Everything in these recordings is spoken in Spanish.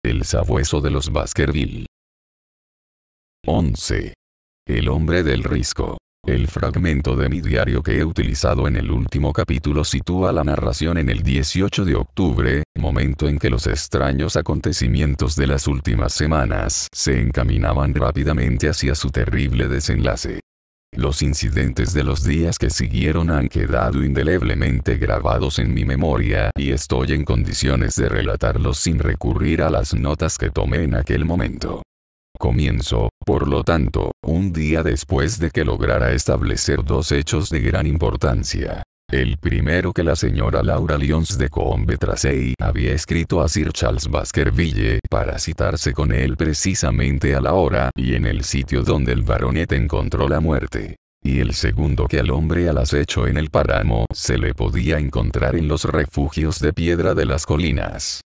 El sabueso de los Baskerville. 11. El hombre del risco. El fragmento de mi diario que he utilizado en el último capítulo sitúa la narración en el 18 de octubre, momento en que los extraños acontecimientos de las últimas semanas se encaminaban rápidamente hacia su terrible desenlace. Los incidentes de los días que siguieron han quedado indeleblemente grabados en mi memoria y estoy en condiciones de relatarlos sin recurrir a las notas que tomé en aquel momento. Comienzo, por lo tanto, un día después de que lograra establecer dos hechos de gran importancia. El primero, que la señora Laura Lyons de Coombe-Tracey había escrito a Sir Charles Baskerville para citarse con él precisamente a la hora y en el sitio donde el baronet encontró la muerte. Y el segundo, que al hombre al acecho en el páramo se le podía encontrar en los refugios de piedra de las colinas.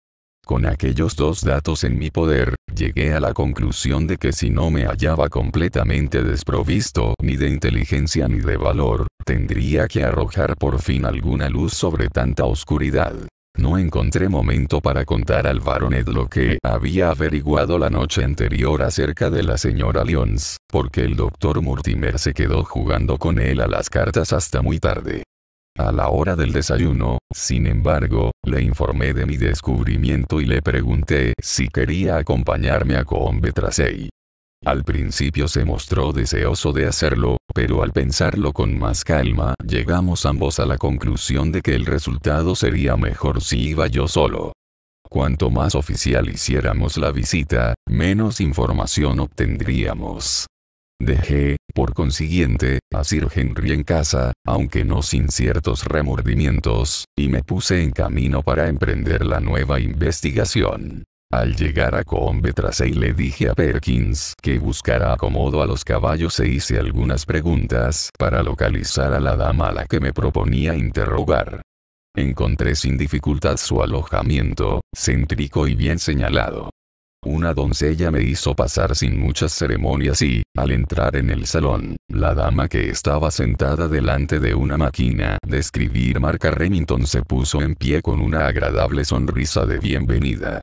Con aquellos dos datos en mi poder, llegué a la conclusión de que si no me hallaba completamente desprovisto ni de inteligencia ni de valor, tendría que arrojar por fin alguna luz sobre tanta oscuridad. No encontré momento para contar al baronet lo que había averiguado la noche anterior acerca de la señora Lyons, porque el doctor Mortimer se quedó jugando con él a las cartas hasta muy tarde. A la hora del desayuno, sin embargo, le informé de mi descubrimiento y le pregunté si quería acompañarme a Coombe-Tracey. Al principio se mostró deseoso de hacerlo, pero al pensarlo con más calma, llegamos ambos a la conclusión de que el resultado sería mejor si iba yo solo. Cuanto más oficial hiciéramos la visita, menos información obtendríamos. Dejé, por consiguiente, a Sir Henry en casa, aunque no sin ciertos remordimientos, y me puse en camino para emprender la nueva investigación. Al llegar a Coombe-Tracey le dije a Perkins que buscara acomodo a los caballos e hice algunas preguntas para localizar a la dama a la que me proponía interrogar. Encontré sin dificultad su alojamiento, céntrico y bien señalado. Una doncella me hizo pasar sin muchas ceremonias y, al entrar en el salón, la dama que estaba sentada delante de una máquina de escribir marca Remington se puso en pie con una agradable sonrisa de bienvenida.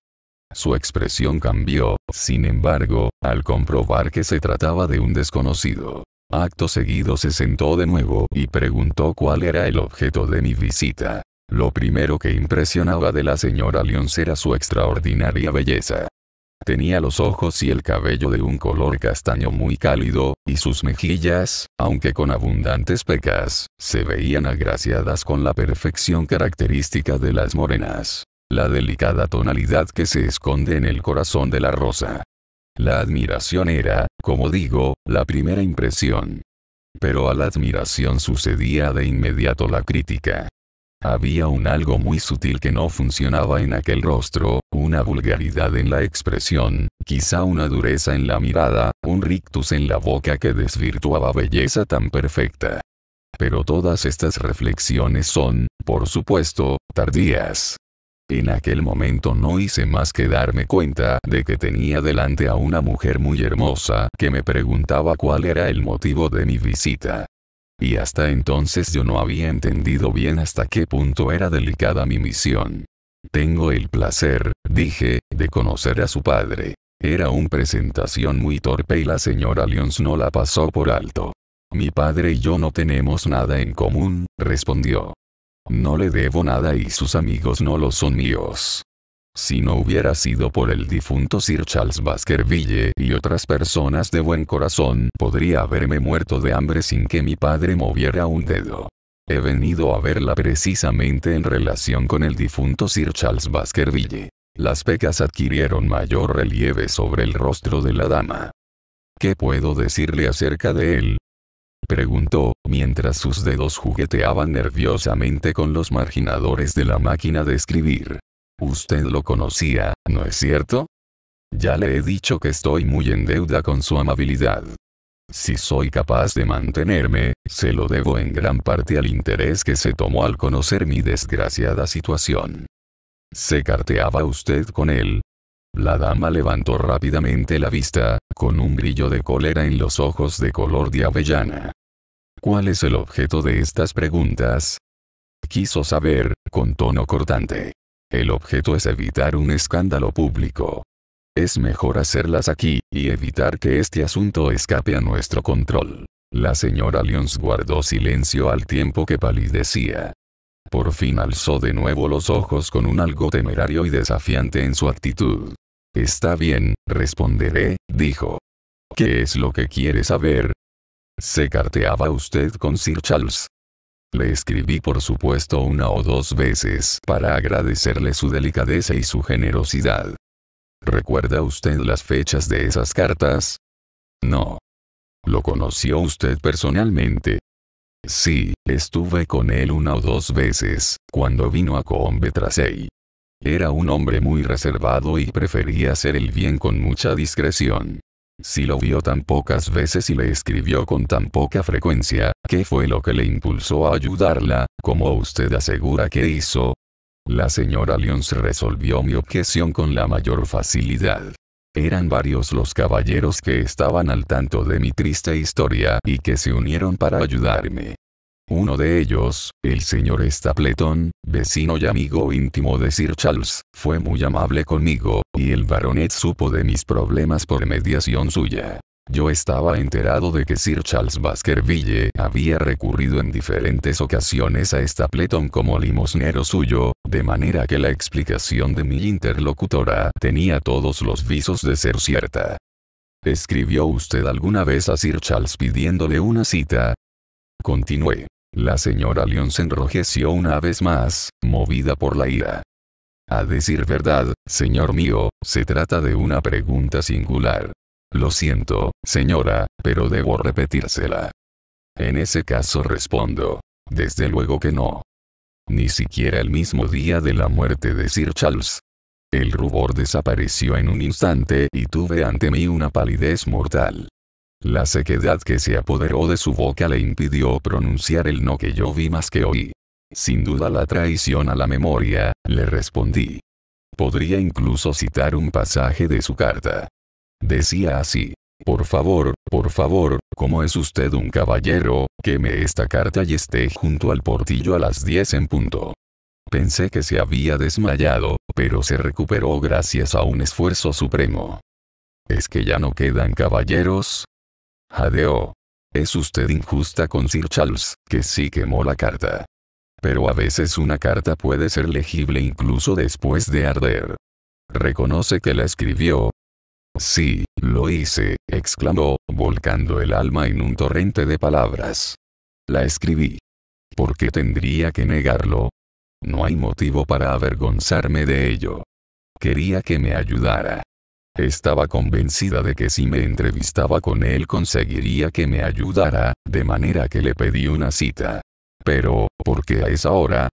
Su expresión cambió, sin embargo, al comprobar que se trataba de un desconocido. Acto seguido se sentó de nuevo y preguntó cuál era el objeto de mi visita. Lo primero que impresionaba de la señora Lyons era su extraordinaria belleza. Tenía los ojos y el cabello de un color castaño muy cálido, y sus mejillas, aunque con abundantes pecas, se veían agraciadas con la perfección característica de las morenas. La delicada tonalidad que se esconde en el corazón de la rosa. La admiración era, como digo, la primera impresión. Pero a la admiración sucedía de inmediato la crítica. Había un algo muy sutil que no funcionaba en aquel rostro, una vulgaridad en la expresión, quizá una dureza en la mirada, un rictus en la boca que desvirtuaba belleza tan perfecta. Pero todas estas reflexiones son, por supuesto, tardías. En aquel momento no hice más que darme cuenta de que tenía delante a una mujer muy hermosa que me preguntaba cuál era el motivo de mi visita. Y hasta entonces yo no había entendido bien hasta qué punto era delicada mi misión. Tengo el placer, dije, de conocer a su padre. Era una presentación muy torpe y la señora Lyons no la pasó por alto. Mi padre y yo no tenemos nada en común, respondió. No le debo nada y sus amigos no lo son míos. Si no hubiera sido por el difunto Sir Charles Baskerville y otras personas de buen corazón, podría haberme muerto de hambre sin que mi padre moviera un dedo. He venido a verla precisamente en relación con el difunto Sir Charles Baskerville. Las pecas adquirieron mayor relieve sobre el rostro de la dama. ¿Qué puedo decirle acerca de él?, preguntó, mientras sus dedos jugueteaban nerviosamente con los marginadores de la máquina de escribir. Usted lo conocía, ¿no es cierto? Ya le he dicho que estoy muy en deuda con su amabilidad. Si soy capaz de mantenerme, se lo debo en gran parte al interés que se tomó al conocer mi desgraciada situación. ¿Se carteaba usted con él? La dama levantó rápidamente la vista, con un brillo de cólera en los ojos de color de avellana. ¿Cuál es el objeto de estas preguntas?, quiso saber, con tono cortante. El objeto es evitar un escándalo público. Es mejor hacerlas aquí, y evitar que este asunto escape a nuestro control. La señora Lyons guardó silencio al tiempo que palidecía. Por fin alzó de nuevo los ojos con un algo temerario y desafiante en su actitud. Está bien, responderé, dijo. ¿Qué es lo que quiere saber? ¿Se carteaba usted con Sir Charles? Le escribí por supuesto 1 o 2 veces para agradecerle su delicadeza y su generosidad. ¿Recuerda usted las fechas de esas cartas? No. ¿Lo conoció usted personalmente? Sí, estuve con él 1 o 2 veces, cuando vino a Combe-Tracey. Era un hombre muy reservado y prefería hacer el bien con mucha discreción. Si lo vio tan pocas veces y le escribió con tan poca frecuencia, ¿qué fue lo que le impulsó a ayudarla, como usted asegura que hizo? La señora Lyons resolvió mi objeción con la mayor facilidad. Eran varios los caballeros que estaban al tanto de mi triste historia y que se unieron para ayudarme. Uno de ellos, el señor Stapleton, vecino y amigo íntimo de Sir Charles, fue muy amable conmigo, y el baronet supo de mis problemas por mediación suya. Yo estaba enterado de que Sir Charles Baskerville había recurrido en diferentes ocasiones a Stapleton como limosnero suyo, de manera que la explicación de mi interlocutora tenía todos los visos de ser cierta. ¿Escribió usted alguna vez a Sir Charles pidiéndole una cita? Continué. La señora Lyons se enrojeció una vez más, movida por la ira. A decir verdad, señor mío, se trata de una pregunta singular. Lo siento, señora, pero debo repetírsela. En ese caso respondo. Desde luego que no. Ni siquiera el mismo día de la muerte de Sir Charles. El rubor desapareció en un instante y tuve ante mí una palidez mortal. La sequedad que se apoderó de su boca le impidió pronunciar el no que yo vi más que oí. Sin duda la traición a la memoria, le respondí. Podría incluso citar un pasaje de su carta. Decía así: por favor, como es usted un caballero, queme esta carta y esté junto al portillo a las 10 en punto. Pensé que se había desmayado, pero se recuperó gracias a un esfuerzo supremo. ¿Es que ya no quedan caballeros? Jadeó. Es usted injusta con Sir Charles, que sí quemó la carta. Pero a veces una carta puede ser legible incluso después de arder. ¿Reconoce que la escribió? Sí, lo hice, exclamó, volcando el alma en un torrente de palabras. La escribí. ¿Por qué tendría que negarlo? No hay motivo para avergonzarme de ello. Quería que me ayudara. Estaba convencida de que si me entrevistaba con él conseguiría que me ayudara, de manera que le pedí una cita. Pero, ¿por qué a esa hora?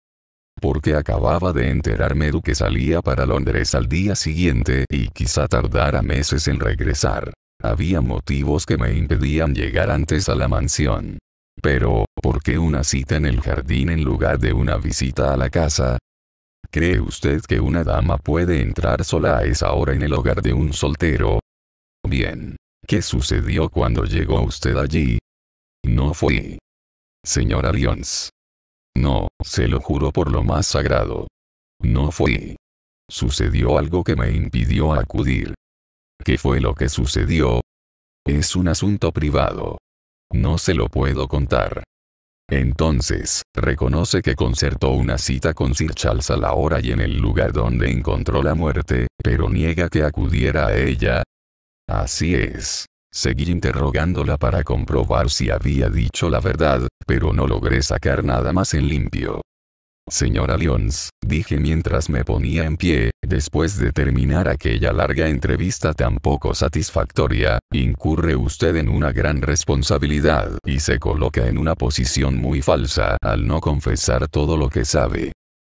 Porque acababa de enterarme de que salía para Londres al día siguiente y quizá tardara meses en regresar. Había motivos que me impedían llegar antes a la mansión. Pero, ¿por qué una cita en el jardín en lugar de una visita a la casa? ¿Cree usted que una dama puede entrar sola a esa hora en el hogar de un soltero? Bien. ¿Qué sucedió cuando llegó usted allí? No fui. Señora Lyons. No, se lo juro por lo más sagrado. No fui. Sucedió algo que me impidió acudir. ¿Qué fue lo que sucedió? Es un asunto privado. No se lo puedo contar. Entonces, reconoce que concertó una cita con Sir Charles a la hora y en el lugar donde encontró la muerte, pero niega que acudiera a ella. Así es. Seguí interrogándola para comprobar si había dicho la verdad, pero no logré sacar nada más en limpio. Señora Lyons, dije mientras me ponía en pie, después de terminar aquella larga entrevista tan poco satisfactoria, incurre usted en una gran responsabilidad y se coloca en una posición muy falsa al no confesar todo lo que sabe.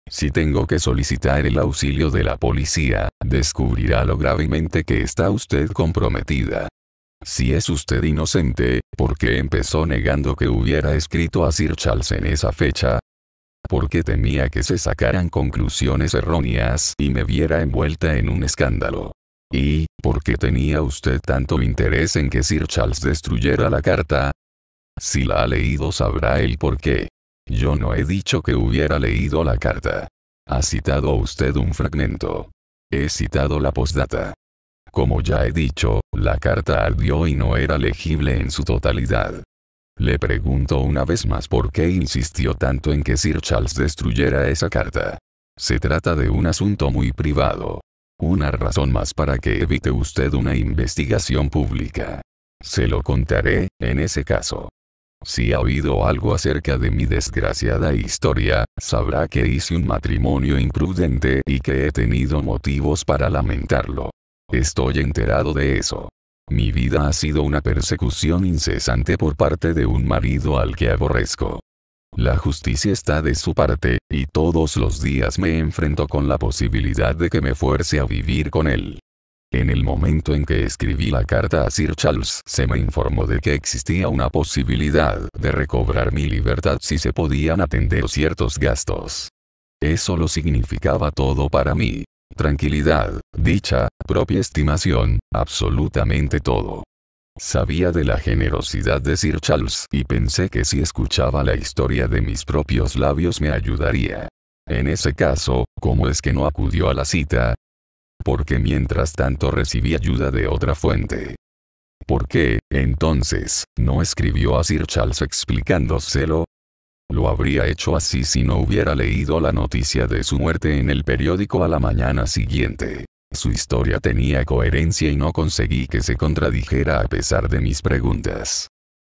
Si tengo que solicitar el auxilio de la policía, descubrirá lo gravemente que está usted comprometida. Si es usted inocente, ¿por qué empezó negando que hubiera escrito a Sir Charles en esa fecha? Porque temía que se sacaran conclusiones erróneas y me viera envuelta en un escándalo. ¿Y por qué tenía usted tanto interés en que Sir Charles destruyera la carta? Si la ha leído sabrá el por qué. Yo no he dicho que hubiera leído la carta. Ha citado usted un fragmento. He citado la postdata. Como ya he dicho, la carta ardió y no era legible en su totalidad. Le pregunto una vez más por qué insistió tanto en que Sir Charles destruyera esa carta. Se trata de un asunto muy privado. Una razón más para que evite usted una investigación pública. Se lo contaré, en ese caso. Si ha oído algo acerca de mi desgraciada historia, sabrá que hice un matrimonio imprudente y que he tenido motivos para lamentarlo. Estoy enterado de eso. Mi vida ha sido una persecución incesante por parte de un marido al que aborrezco. La justicia está de su parte, y todos los días me enfrento con la posibilidad de que me fuerce a vivir con él. En el momento en que escribí la carta a Sir Charles, se me informó de que existía una posibilidad de recobrar mi libertad si se podían atender ciertos gastos. Eso lo significaba todo para mí. Tranquilidad, dicha, propia estimación, absolutamente todo. Sabía de la generosidad de Sir Charles y pensé que si escuchaba la historia de mis propios labios me ayudaría. En ese caso, ¿cómo es que no acudió a la cita? Porque mientras tanto recibí ayuda de otra fuente. ¿Por qué, entonces, no escribió a Sir Charles explicándoselo? Lo habría hecho así si no hubiera leído la noticia de su muerte en el periódico a la mañana siguiente. Su historia tenía coherencia y no conseguí que se contradijera a pesar de mis preguntas.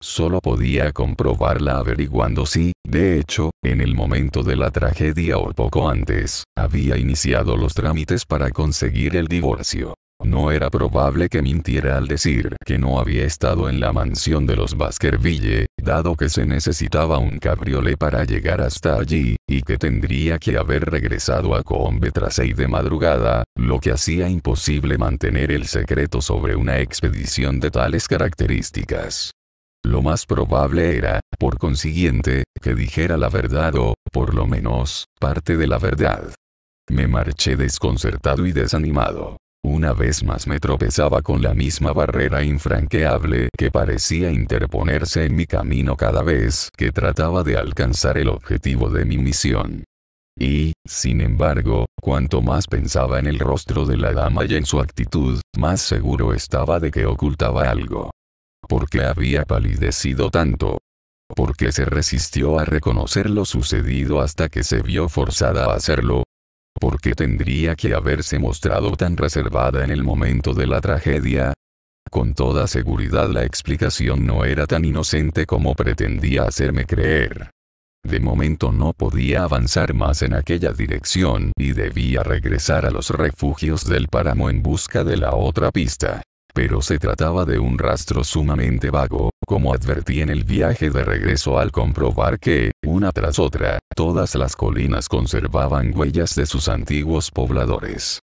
Solo podía comprobarla averiguando si, de hecho, en el momento de la tragedia o poco antes, había iniciado los trámites para conseguir el divorcio. No era probable que mintiera al decir que no había estado en la mansión de los Baskerville, dado que se necesitaba un cabriolé para llegar hasta allí, y que tendría que haber regresado a Combe tras 6 de madrugada, lo que hacía imposible mantener el secreto sobre una expedición de tales características. Lo más probable era, por consiguiente, que dijera la verdad o, por lo menos, parte de la verdad. Me marché desconcertado y desanimado. Una vez más me tropezaba con la misma barrera infranqueable que parecía interponerse en mi camino cada vez que trataba de alcanzar el objetivo de mi misión. Y, sin embargo, cuanto más pensaba en el rostro de la dama y en su actitud, más seguro estaba de que ocultaba algo. ¿Por qué había palidecido tanto? ¿Por qué se resistió a reconocer lo sucedido hasta que se vio forzada a hacerlo? ¿Por qué tendría que haberse mostrado tan reservada en el momento de la tragedia? Con toda seguridad la explicación no era tan inocente como pretendía hacerme creer. De momento no podía avanzar más en aquella dirección y debía regresar a los refugios del páramo en busca de la otra pista. Pero se trataba de un rastro sumamente vago, como advertí en el viaje de regreso al comprobar que, una tras otra, todas las colinas conservaban huellas de sus antiguos pobladores.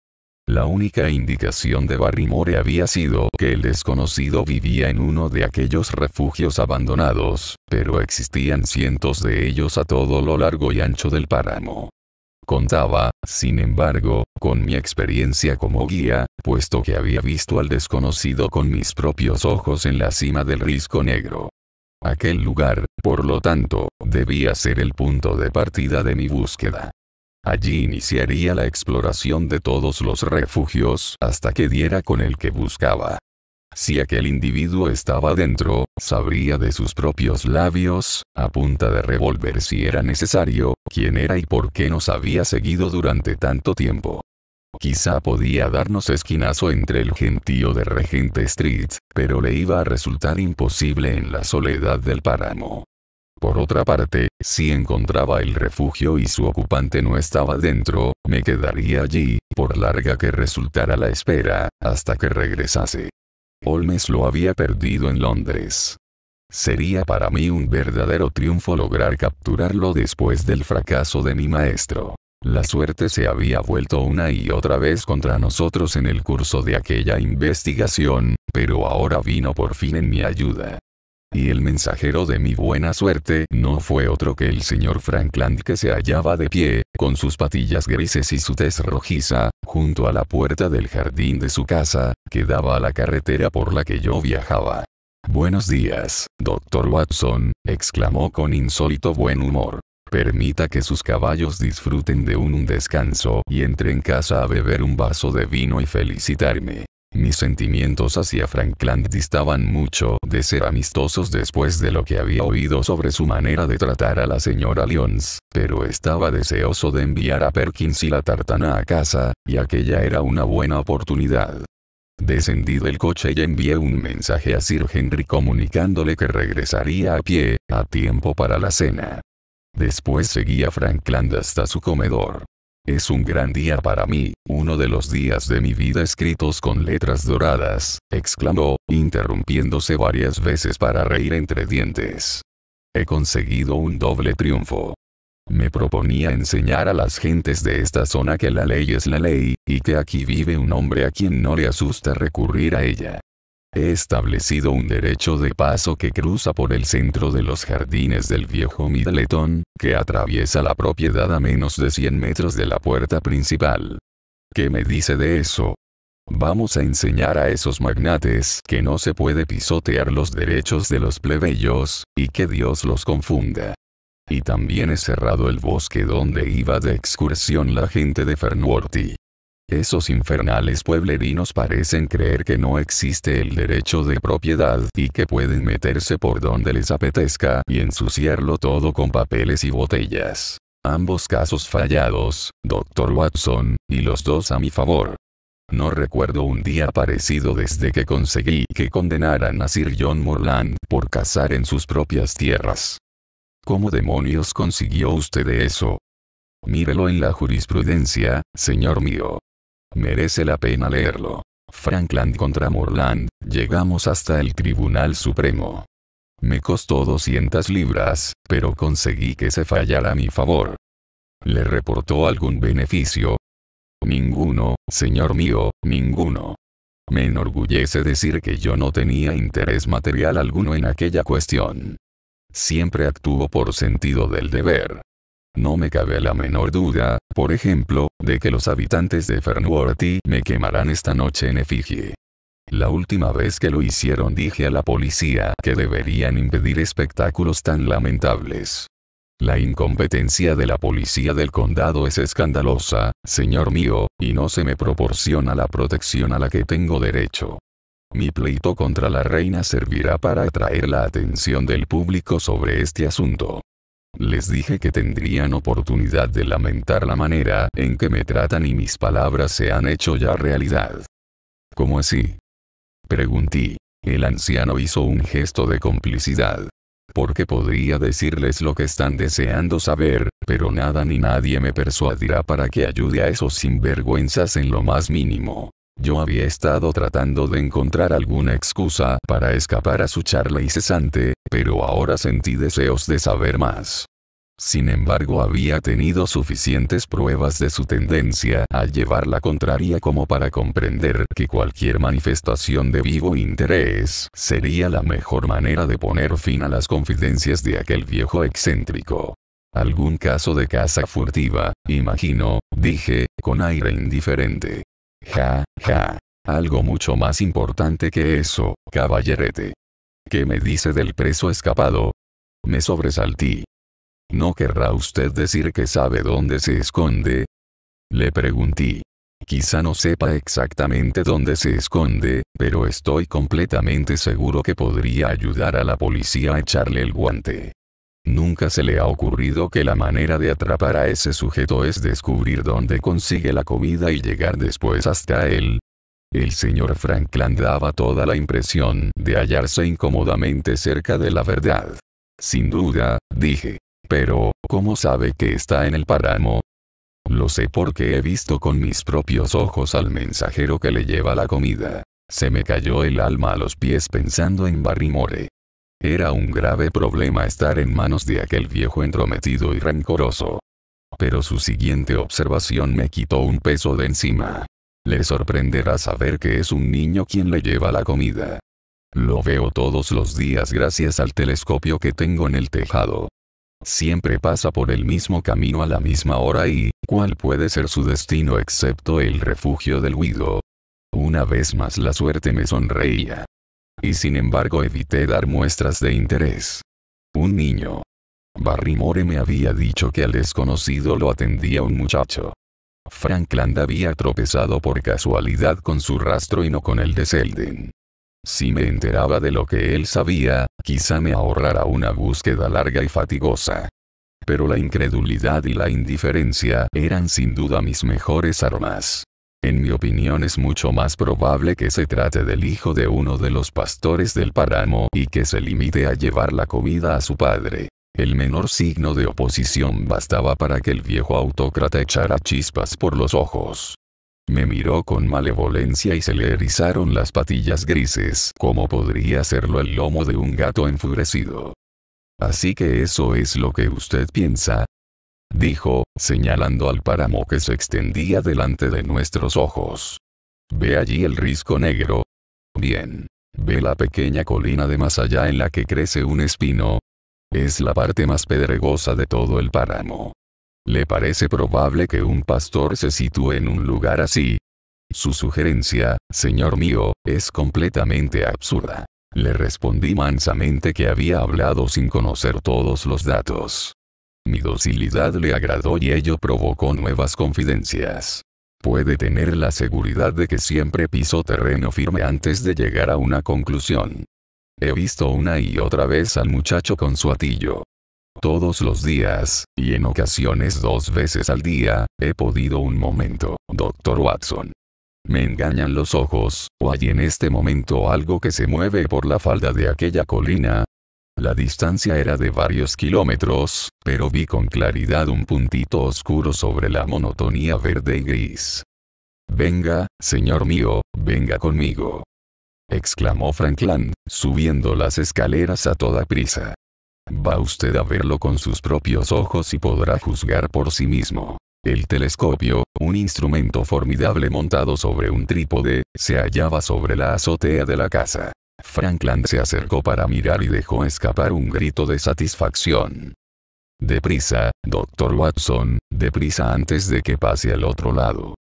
La única indicación de Barrymore había sido que el desconocido vivía en uno de aquellos refugios abandonados, pero existían cientos de ellos a todo lo largo y ancho del páramo. Contaba, sin embargo, con mi experiencia como guía, puesto que había visto al desconocido con mis propios ojos en la cima del Risco Negro. Aquel lugar, por lo tanto, debía ser el punto de partida de mi búsqueda. Allí iniciaría la exploración de todos los refugios hasta que diera con el que buscaba. Si aquel individuo estaba dentro, sabría de sus propios labios, a punta de revólver si era necesario, quién era y por qué nos había seguido durante tanto tiempo. Quizá podía darnos esquinazo entre el gentío de Regent Street, pero le iba a resultar imposible en la soledad del páramo. Por otra parte, si encontraba el refugio y su ocupante no estaba dentro, me quedaría allí, por larga que resultara la espera, hasta que regresase. Holmes lo había perdido en Londres. Sería para mí un verdadero triunfo lograr capturarlo después del fracaso de mi maestro. La suerte se había vuelto una y otra vez contra nosotros en el curso de aquella investigación, pero ahora vino por fin en mi ayuda. Y el mensajero de mi buena suerte no fue otro que el señor Frankland, que se hallaba de pie, con sus patillas grises y su tez rojiza, junto a la puerta del jardín de su casa, que daba a la carretera por la que yo viajaba. «Buenos días, Dr. Watson», exclamó con insólito buen humor. «Permita que sus caballos disfruten de un descanso y entre en casa a beber un vaso de vino y felicitarme. Mis sentimientos hacia Frankland distaban mucho de ser amistosos después de lo que había oído sobre su manera de tratar a la señora Lyons, pero estaba deseoso de enviar a Perkins y la tartana a casa, y aquella era una buena oportunidad. Descendí del coche y envié un mensaje a Sir Henry comunicándole que regresaría a pie, a tiempo para la cena. Después seguí a Frankland hasta su comedor. Es un gran día para mí, uno de los días de mi vida escritos con letras doradas, exclamó, interrumpiéndose varias veces para reír entre dientes. He conseguido un doble triunfo. Me proponía enseñar a las gentes de esta zona que la ley es la ley, y que aquí vive un hombre a quien no le asusta recurrir a ella. He establecido un derecho de paso que cruza por el centro de los jardines del viejo Middleton, que atraviesa la propiedad a menos de 100 metros de la puerta principal. ¿Qué me dice de eso? Vamos a enseñar a esos magnates que no se puede pisotear los derechos de los plebeyos, y que Dios los confunda. Y también he cerrado el bosque donde iba de excursión la gente de Fernworthy. Esos infernales pueblerinos parecen creer que no existe el derecho de propiedad y que pueden meterse por donde les apetezca y ensuciarlo todo con papeles y botellas. Ambos casos fallados, Dr. Watson, y los dos a mi favor. No recuerdo un día parecido desde que conseguí que condenaran a Sir John Morland por cazar en sus propias tierras. ¿Cómo demonios consiguió usted eso? Mírelo en la jurisprudencia, señor mío. Merece la pena leerlo. Frankland contra Morland, llegamos hasta el Tribunal Supremo. Me costó 200 libras, pero conseguí que se fallara a mi favor. ¿Le reportó algún beneficio? Ninguno, señor mío, ninguno. Me enorgullece decir que yo no tenía interés material alguno en aquella cuestión. Siempre actúo por sentido del deber. No me cabe la menor duda, por ejemplo, de que los habitantes de Fernworthy me quemarán esta noche en efigie. La última vez que lo hicieron dije a la policía que deberían impedir espectáculos tan lamentables. La incompetencia de la policía del condado es escandalosa, señor mío, y no se me proporciona la protección a la que tengo derecho. Mi pleito contra la reina servirá para atraer la atención del público sobre este asunto. Les dije que tendrían oportunidad de lamentar la manera en que me tratan y mis palabras se han hecho ya realidad. ¿Cómo así? Pregunté. El anciano hizo un gesto de complicidad. Porque podría decirles lo que están deseando saber, pero nada ni nadie me persuadirá para que ayude a esos sinvergüenzas en lo más mínimo. Yo había estado tratando de encontrar alguna excusa para escapar a su charla incesante, pero ahora sentí deseos de saber más. Sin embargo, había tenido suficientes pruebas de su tendencia a llevar la contraria como para comprender que cualquier manifestación de vivo interés sería la mejor manera de poner fin a las confidencias de aquel viejo excéntrico. Algún caso de caza furtiva, imagino, dije, con aire indiferente. Ja, ja. Algo mucho más importante que eso, caballerete. ¿Qué me dice del preso escapado? Me sobresalté. ¿No querrá usted decir que sabe dónde se esconde? Le pregunté. Quizá no sepa exactamente dónde se esconde, pero estoy completamente seguro que podría ayudar a la policía a echarle el guante. ¿Nunca se le ha ocurrido que la manera de atrapar a ese sujeto es descubrir dónde consigue la comida y llegar después hasta él? El señor Frankland daba toda la impresión de hallarse incómodamente cerca de la verdad. Sin duda, dije. Pero, ¿cómo sabe que está en el páramo? Lo sé porque he visto con mis propios ojos al mensajero que le lleva la comida. Se me cayó el alma a los pies pensando en Barrymore. Era un grave problema estar en manos de aquel viejo entrometido y rencoroso. Pero su siguiente observación me quitó un peso de encima. Le sorprenderá saber que es un niño quien le lleva la comida. Lo veo todos los días gracias al telescopio que tengo en el tejado. Siempre pasa por el mismo camino a la misma hora y, ¿cuál puede ser su destino excepto el refugio del Guido? Una vez más la suerte me sonreía. Y sin embargo evité dar muestras de interés. Un niño. Barrymore me había dicho que al desconocido lo atendía un muchacho. Frankland había tropezado por casualidad con su rastro y no con el de Selden. Si me enteraba de lo que él sabía, quizá me ahorrara una búsqueda larga y fatigosa. Pero la incredulidad y la indiferencia eran sin duda mis mejores armas. En mi opinión es mucho más probable que se trate del hijo de uno de los pastores del páramo y que se limite a llevar la comida a su padre. El menor signo de oposición bastaba para que el viejo autócrata echara chispas por los ojos. Me miró con malevolencia y se le erizaron las patillas grises, como podría hacerlo el lomo de un gato enfurecido. «Así que eso es lo que usted piensa», dijo, señalando al páramo que se extendía delante de nuestros ojos. «¿Ve allí el risco negro? Bien. ¿Ve la pequeña colina de más allá en la que crece un espino? Es la parte más pedregosa de todo el páramo. ¿Le parece probable que un pastor se sitúe en un lugar así? Su sugerencia, señor mío, es completamente absurda». Le respondí mansamente que había hablado sin conocer todos los datos. Mi docilidad le agradó y ello provocó nuevas confidencias. Puede tener la seguridad de que siempre piso terreno firme antes de llegar a una conclusión. He visto una y otra vez al muchacho con su hatillo. Todos los días, y en ocasiones 2 veces al día, he podido un momento, Dr. Watson. Me engañan los ojos, o hay en este momento algo que se mueve por la falda de aquella colina. La distancia era de varios kilómetros, pero vi con claridad un puntito oscuro sobre la monotonía verde y gris. «Venga, señor mío, venga conmigo», exclamó Frankland, subiendo las escaleras a toda prisa. «Va usted a verlo con sus propios ojos y podrá juzgar por sí mismo». El telescopio, un instrumento formidable montado sobre un trípode, se hallaba sobre la azotea de la casa. Frankland se acercó para mirar y dejó escapar un grito de satisfacción. «Deprisa, Dr. Watson, deprisa antes de que pase al otro lado».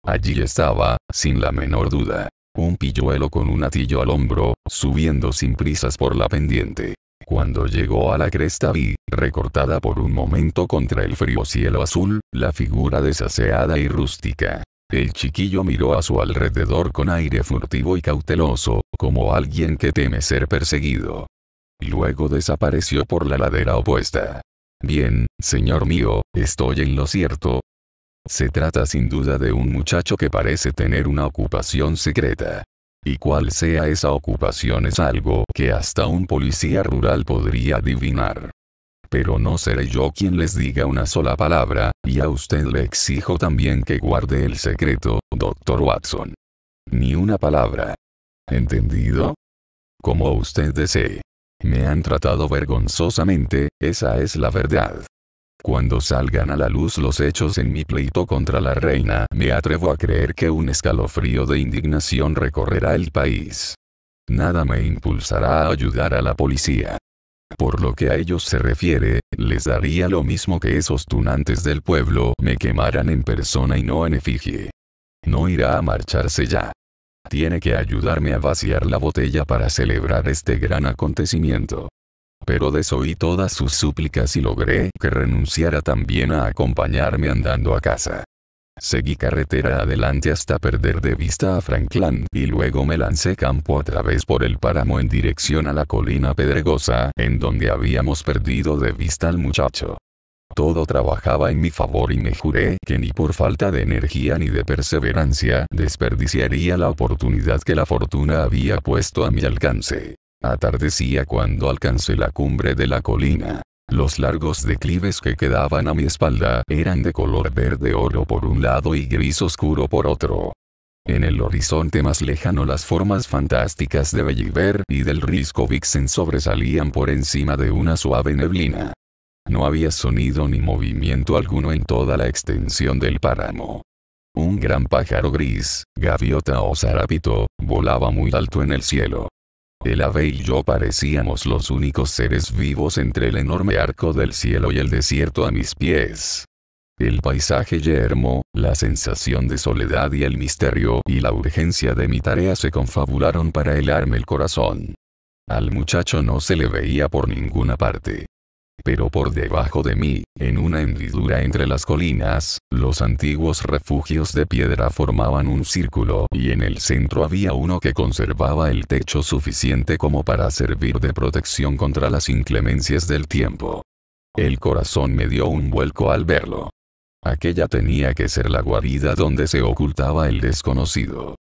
Allí estaba, sin la menor duda, un pilluelo con un hatillo al hombro, subiendo sin prisas por la pendiente. Cuando llegó a la cresta vi, recortada por un momento contra el frío cielo azul, la figura desaseada y rústica. El chiquillo miró a su alrededor con aire furtivo y cauteloso, como alguien que teme ser perseguido. Luego desapareció por la ladera opuesta. «Bien, señor mío, estoy en lo cierto. Se trata sin duda de un muchacho que parece tener una ocupación secreta. Y cuál sea esa ocupación es algo que hasta un policía rural podría adivinar. Pero no seré yo quien les diga una sola palabra, y a usted le exijo también que guarde el secreto, Dr. Watson. Ni una palabra. ¿Entendido? Como usted desee. Me han tratado vergonzosamente, esa es la verdad. Cuando salgan a la luz los hechos en mi pleito contra la reina, me atrevo a creer que un escalofrío de indignación recorrerá el país. Nada me impulsará a ayudar a la policía. Por lo que a ellos se refiere, les daría lo mismo que esos tunantes del pueblo me quemaran en persona y no en efigie. No irá a marcharse ya. Tiene que ayudarme a vaciar la botella para celebrar este gran acontecimiento. Pero desoí todas sus súplicas y logré que renunciara también a acompañarme andando a casa. Seguí carretera adelante hasta perder de vista a Frankland y luego me lancé campo a través por el páramo en dirección a la colina pedregosa en donde habíamos perdido de vista al muchacho. Todo trabajaba en mi favor y me juré que ni por falta de energía ni de perseverancia desperdiciaría la oportunidad que la fortuna había puesto a mi alcance. Atardecía cuando alcancé la cumbre de la colina. Los largos declives que quedaban a mi espalda eran de color verde oro por un lado y gris oscuro por otro. En el horizonte más lejano las formas fantásticas de Belliver y del risco Vixen sobresalían por encima de una suave neblina. No había sonido ni movimiento alguno en toda la extensión del páramo. Un gran pájaro gris, gaviota o zarapito, volaba muy alto en el cielo. El ave y yo parecíamos los únicos seres vivos entre el enorme arco del cielo y el desierto a mis pies. El paisaje yermo, la sensación de soledad y el misterio y la urgencia de mi tarea se confabularon para helarme el corazón. Al muchacho no se le veía por ninguna parte. Pero por debajo de mí, en una hendidura entre las colinas, los antiguos refugios de piedra formaban un círculo y en el centro había uno que conservaba el techo suficiente como para servir de protección contra las inclemencias del tiempo. El corazón me dio un vuelco al verlo. Aquella tenía que ser la guarida donde se ocultaba el desconocido.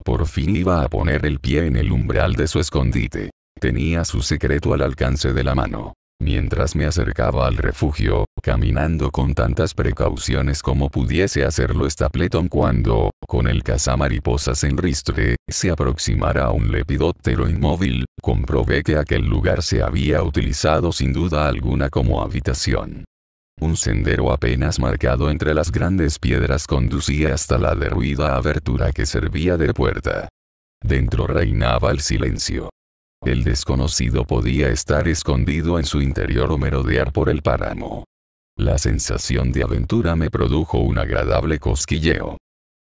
Por fin iba a poner el pie en el umbral de su escondite. Tenía su secreto al alcance de la mano. Mientras me acercaba al refugio, caminando con tantas precauciones como pudiese hacerlo Stapleton cuando, con el cazamariposas en ristre, se aproximara a un lepidóptero inmóvil, comprobé que aquel lugar se había utilizado sin duda alguna como habitación. Un sendero apenas marcado entre las grandes piedras conducía hasta la derruida abertura que servía de puerta. Dentro reinaba el silencio. El desconocido podía estar escondido en su interior o merodear por el páramo. La sensación de aventura me produjo un agradable cosquilleo.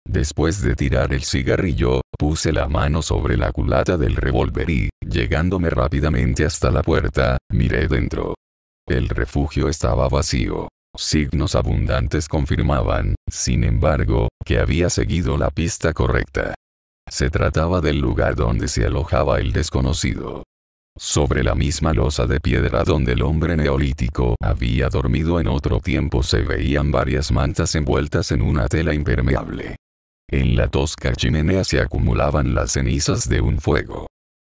Después de tirar el cigarrillo, puse la mano sobre la culata del revólver y, llegándome rápidamente hasta la puerta, miré dentro. El refugio estaba vacío. Signos abundantes confirmaban, sin embargo, que había seguido la pista correcta. Se trataba del lugar donde se alojaba el desconocido. Sobre la misma losa de piedra donde el hombre neolítico había dormido en otro tiempo se veían varias mantas envueltas en una tela impermeable. En la tosca chimenea se acumulaban las cenizas de un fuego.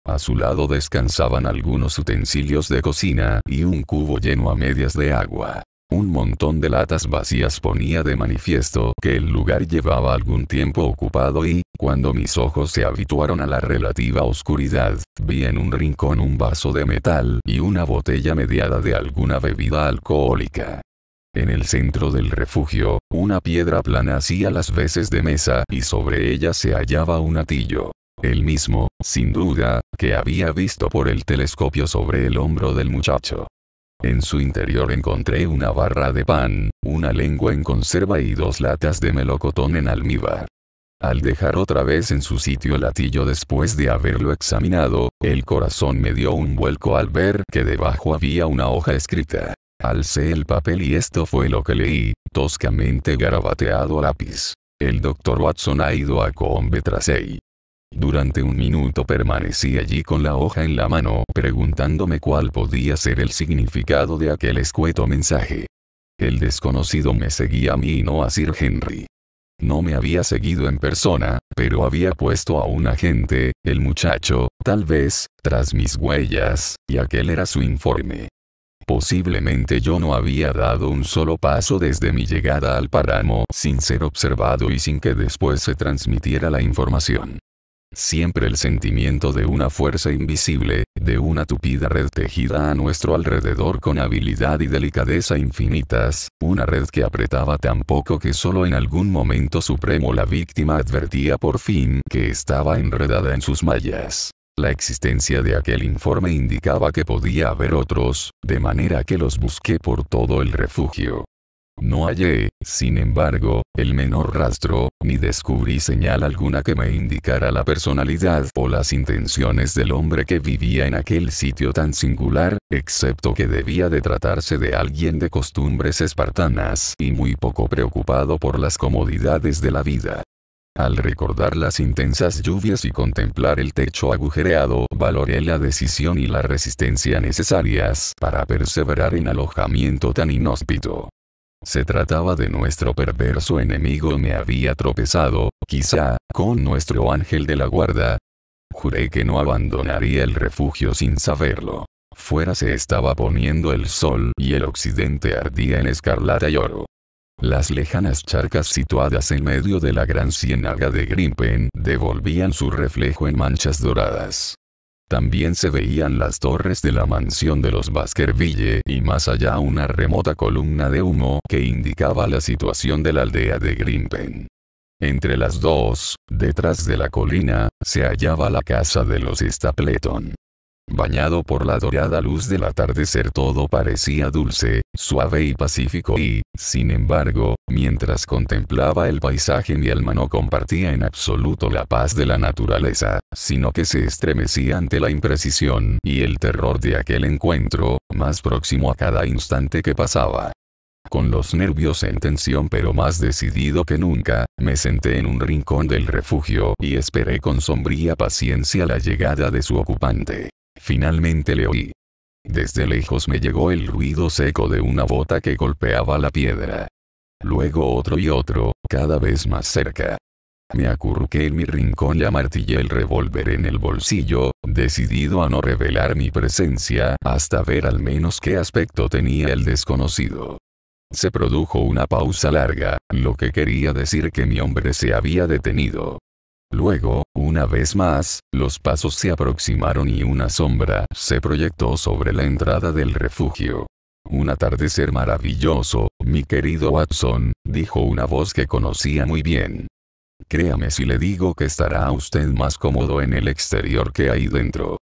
A su lado descansaban algunos utensilios de cocina y un cubo lleno a medias de agua. Un montón de latas vacías ponía de manifiesto que el lugar llevaba algún tiempo ocupado y, cuando mis ojos se habituaron a la relativa oscuridad, vi en un rincón un vaso de metal y una botella mediada de alguna bebida alcohólica. En el centro del refugio, una piedra plana hacía las veces de mesa y sobre ella se hallaba un atillo. El mismo, sin duda, que había visto por el telescopio sobre el hombro del muchacho. En su interior encontré una barra de pan, una lengua en conserva y 2 latas de melocotón en almíbar. Al dejar otra vez en su sitio el atillo después de haberlo examinado, el corazón me dio un vuelco al ver que debajo había una hoja escrita. Alcé el papel y esto fue lo que leí, toscamente garabateado a lápiz. El Dr. Watson ha ido a Combe Tracey. Durante un minuto permanecí allí con la hoja en la mano, preguntándome cuál podía ser el significado de aquel escueto mensaje. El desconocido me seguía a mí y no a Sir Henry. No me había seguido en persona, pero había puesto a un agente, el muchacho, tal vez, tras mis huellas, y aquel era su informe. Posiblemente yo no había dado un solo paso desde mi llegada al páramo sin ser observado y sin que después se transmitiera la información. Siempre el sentimiento de una fuerza invisible, de una tupida red tejida a nuestro alrededor con habilidad y delicadeza infinitas, una red que apretaba tan poco que solo en algún momento supremo la víctima advertía por fin que estaba enredada en sus mallas. La existencia de aquel informe indicaba que podía haber otros, de manera que los busqué por todo el refugio. No hallé, sin embargo, el menor rastro, ni descubrí señal alguna que me indicara la personalidad o las intenciones del hombre que vivía en aquel sitio tan singular, excepto que debía de tratarse de alguien de costumbres espartanas y muy poco preocupado por las comodidades de la vida. Al recordar las intensas lluvias y contemplar el techo agujereado, valoré la decisión y la resistencia necesarias para perseverar en alojamiento tan inhóspito. Se trataba de nuestro perverso enemigo. Me había tropezado, quizá, con nuestro ángel de la guarda. Juré que no abandonaría el refugio sin saberlo. Fuera se estaba poniendo el sol y el occidente ardía en escarlata y oro. Las lejanas charcas situadas en medio de la gran ciénaga de Grimpen devolvían su reflejo en manchas doradas. También se veían las torres de la mansión de los Baskerville y más allá una remota columna de humo que indicaba la situación de la aldea de Grimpen. Entre las dos, detrás de la colina, se hallaba la casa de los Stapleton. Bañado por la dorada luz del atardecer, todo parecía dulce, suave y pacífico y, sin embargo, mientras contemplaba el paisaje mi alma no compartía en absoluto la paz de la naturaleza, sino que se estremecía ante la imprecisión y el terror de aquel encuentro, más próximo a cada instante que pasaba. Con los nervios en tensión pero más decidido que nunca, me senté en un rincón del refugio y esperé con sombría paciencia la llegada de su ocupante. Finalmente le oí. Desde lejos me llegó el ruido seco de una bota que golpeaba la piedra. Luego otro y otro, cada vez más cerca. Me acurruqué en mi rincón y amartillé el revólver en el bolsillo, decidido a no revelar mi presencia hasta ver al menos qué aspecto tenía el desconocido. Se produjo una pausa larga, lo que quería decir que mi hombre se había detenido. Luego, una vez más, los pasos se aproximaron y una sombra se proyectó sobre la entrada del refugio. Un atardecer maravilloso, mi querido Watson, dijo una voz que conocía muy bien. Créame si le digo que estará usted más cómodo en el exterior que ahí dentro.